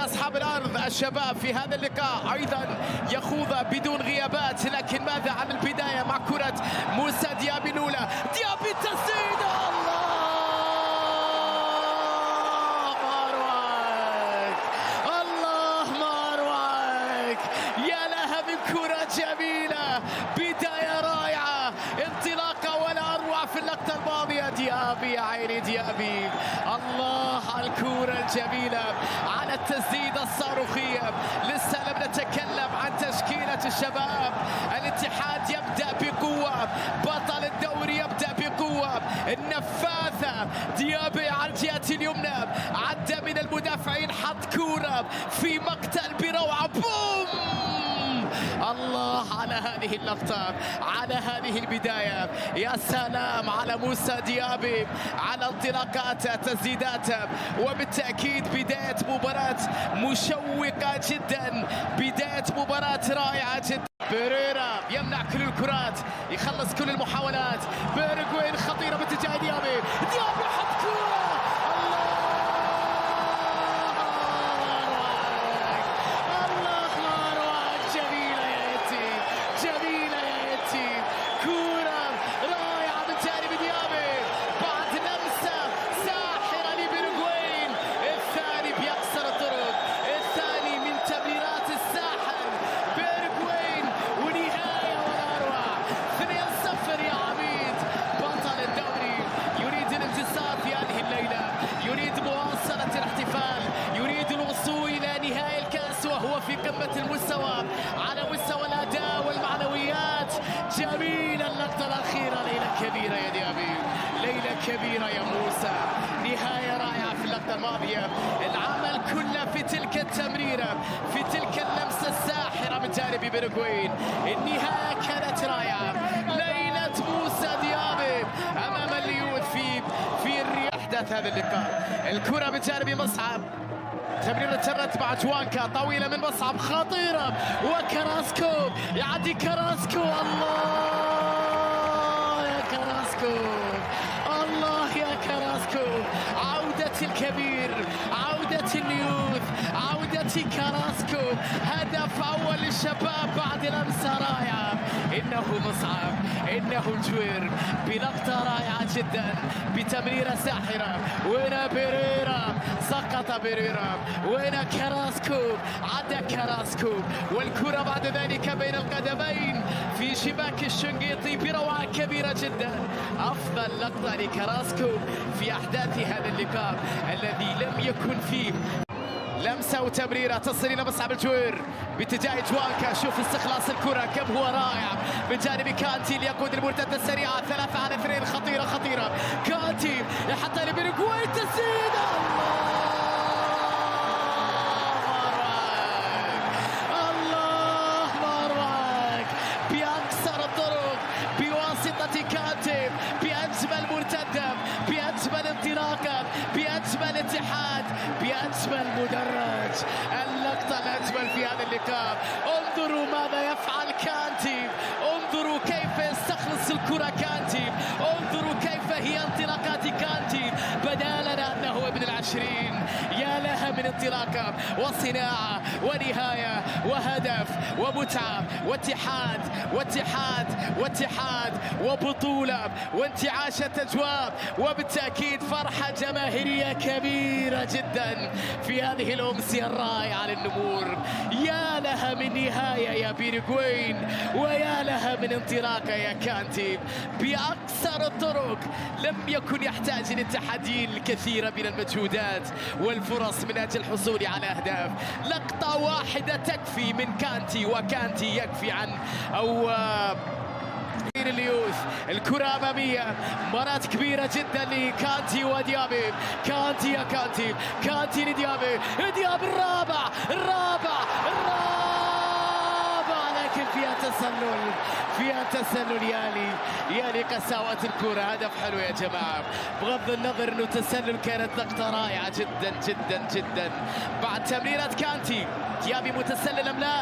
أصحاب الأرض الشباب في هذا اللقاء أيضا يخوض بدون غيابات، لكن ماذا عن البداية مع كرة موسى ديابي الأولى؟ ديابي التسديد، الله ما أروعك، الله ما أروعك، يا لها من كرة جميلة، بداية رائعة، انطلاقة ولا أروع في اللقطة الماضية. ديابي يا عيني ديابي، الله على الكرة الجميلة، على التسديد الصاروخية. لسه لم نتكلم عن تشكيلة الشباب. الاتحاد يبدأ بقوة، بطل الدوري يبدأ بقوة، النفاثة ديابي على الجهة اليمنى، عدى من المدافعين، حط كرة في مقتل بروعة، بوم! الله على هذه اللقطة، على هذه البداية، يا سلام على موسى ديابي، على انطلاقاته، تسديداته، وبالتأكيد بداية مباراة مشوقة جدا، بداية مباراة رائعة جدا. بيريرا يمنع كل الكرات، يخلص كل المحاولات، بيرغوين خطيرة باتجاه ديابي، ديابي حط كرة، جميلة يا يتيم، كرة رائعة من جانب ديابي بعد لمسة ساحرة لبيرغوين، الثاني بيكسر الطرق، الثاني من تمريرات الساحر بيرغوين، ونهاية ولا أروع، 2-0 يا عبيد. بطل الدوري يريد الانتصار في هذه الليلة، يريد مواصلة الاحتفال، يريد الوصول إلى نهاية الكأس وهو في قمة المستوى على مستوى الأداء والمعنويات. جميلة اللقطة الأخيرة، ليلة كبيرة يا ديابي، ليلة كبيرة يا موسى، نهاية رائعة في اللقطة الماضية، العمل كله في تلك التمريرة، في تلك اللمسة الساحرة من جانب بيرغوين، النهاية كانت رائعة. ليلة موسى ديابي أمام الليوث في أحداث هذا اللقاء. الكرة من جانب مصعب، تمريرة ترت مع جوانكا طويلة من مصعب خطيرة، وكراسكو يعدي كراسكو، الله يا كراسكو، الله يا كراسكو، عودة الكبير، عودة الليوث، عودة كراسكو، هدف أول للشباب بعد لمسة رائعة. إنه مصعب، إنه الجوير بلقطة رائعة جدا، بتمريرة ساحرة، وين بيريرا، سقط بيريرا، وين كراسكو، عدى كراسكو، والكرة بعد ذلك بين القدمين في شباك الشنقيطي بروعة كبيرة جدا. أفضل لقطة لكراسكو في أحداث هذا اللقاء الذي لم يكن فيه لمسة وتمريرة تصل إلى مصعب الجوير باتجاه جوانكا. شوف استخلاص الكرة كم هو رائع من جانب كانتي ليقود المرتدة السريعة، 3-على-2 خطيرة خطيرة، كانتي يحطها لبيرغوين، تسديد، الله ما أروعك، بأكثر الطرق، بواسطة كانتي، بأجمل مرتدة، بأجمل انطلاقة، بأجمل اتحاد، بأجمل مدرج. اللقطة الأجمل في هذا اللقاء، انظروا ماذا يفعل كانتي، انظروا كيف يستخلص الكرة كانتي، انظروا كيف هي انطلاقات كانتي، بدالنا أنه ابن العشرين. يا لها من انطلاقة وصناعة ونهاية وهدف ومتعة واتحاد واتحاد واتحاد وبطولة وانتعاشة أجواء، وبالتأكيد فرحة جماهيرية كبيرة جدا في هذه الأمسية الرائعة للنمور. يا لها من نهاية يا بيرغوين، ويا لها من انطلاقة يا كانتي بأكثر الطرق. لم يكن يحتاج للتحدي الكثير من المجهودات والفرص من أجل الحصول على أهداف، لقطة واحدة تكفي من كانتي، وكانتي يكفي عن الليوث. الكرة أمامية، مباراة كبيرة جدا لكانتي وديابي، كانتي يا كانتي، كانتي لديابي، ديابي الرابع، لكن فيها تسلل، فيها تسلل، يالي قساوة الكرة. هدف حلو يا جماعة، بغض النظر انه تسلل، كانت لقطة رائعة جدا جدا جدا. بعد تمريرة كانتي، ديابي متسلل ام لا؟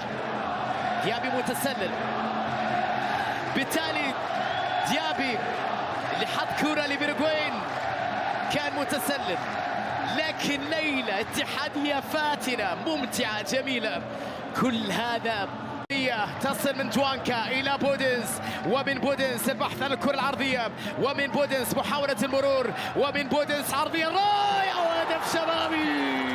ديابي متسلل، بالتالي ديابي اللي حط كرة لبيرغوين كان متسلل، لكن ليلة اتحادية فاتنة ممتعة جميلة. كل هذا تصل من جوانكا إلى بودنس، ومن بودنس البحث عن الكرة العرضية، ومن بودنس محاولة المرور، ومن بودنس عرضية رائعة وهدف شبابي.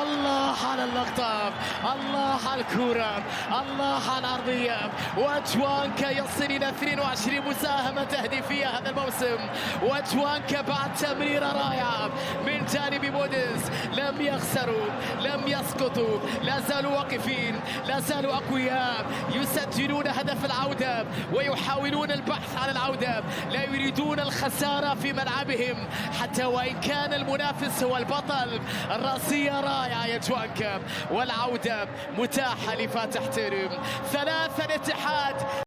الله على اللقطة، الله على الكرة، الله على العرضية. وجوانكا يصل إلى 22 مساهمة تهديفية هذا الموسم، وجوانكا بعد تمريرة رائعة من جانب بودنس. لم يخسروا، لم يسقطوا، لا زالوا واقفين، لا زالوا أقوياء، يسجلون هدف العودة ويحاولون البحث عن العودة، لا يريدون الخسارة في ملعبهم حتى وإن كان المنافس هو البطل. الرأسية رائعة يا جوانكا، والعودة متاحة لفاتح تيرم. 3 الاتحاد.